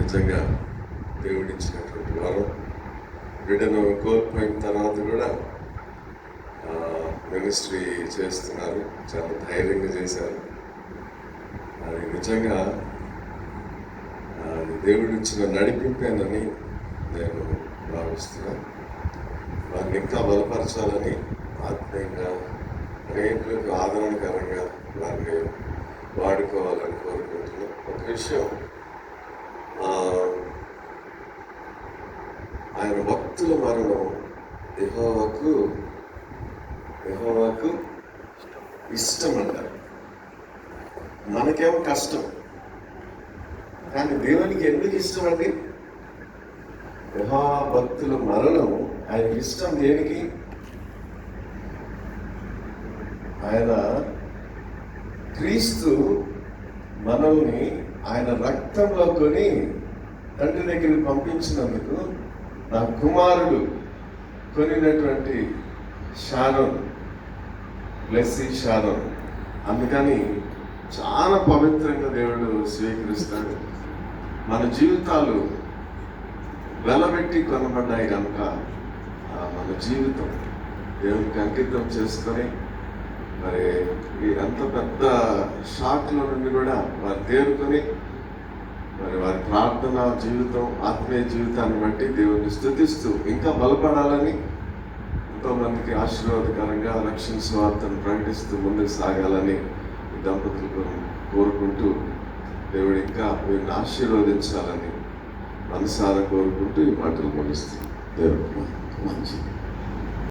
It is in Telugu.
నిజంగా దేవుడిచ్చినటువంటి వరం. బిడ్డను కోల్పోయిన తర్వాత కూడా మినిస్ట్రీ చేస్తున్నారు. చాలా ధైర్యంగా చేశారు. అది నిజంగా అది దేవుడిచ్చిన నడిపింపేనని నేను భావిస్తున్నాను. వారిని ఇంకా బలపరచాలని, ఆత్మీయంగా అనేకులకు ఆదరణకరంగా వారిని వాడుకోవాలని కోరుకుంటున్నాను. ఒక విషయం, ఆయన భక్తుల మరణం యెహోవాకు ఇష్టం అంటారు. మనకేమో కష్టం, కానీ దేవునికి ఎందుకు ఇష్టం అండి? యెహోవా భక్తుల మరణం ఆయనకి ఇష్టం. దేనికి? ఆయన క్రీస్తు మనల్ని ఆయన రక్తంలో కొని తండ్రి దగ్గరికి పంపించినందుకు నా కుమారుడు కొనినటువంటి షారోన్, బ్లెస్సీ షారోన్. అందుకని చాలా పవిత్రంగా దేవుడు స్వీకరిస్తాడు. మన జీవితాలు వెలబెట్టి కొనబడ్డాయి కనుక మన జీవితం దేవునికి అంకితం చేసుకొని, మరి అంత పెద్ద షాక్లో నుండి కూడా వారు తేరుకొని, మరి వారి ప్రార్థన జీవితం, ఆత్మీయ జీవితాన్ని బట్టి దేవుడిని స్తుతిస్తూ ఇంకా బలపడాలని, ఎంతోమందికి ఆశీర్వాదకరంగా రక్షణ సువార్తను ప్రకటిస్తూ ముందుకు సాగాలని ఈ దంపతులు కోరుకుంటూ, దేవుడు ఇంకా వీరిని ఆశీర్వదించాలని మనసారా కోరుకుంటూ ఈ మాటలు ముగిస్తుంది. దేవుడు మంచిది.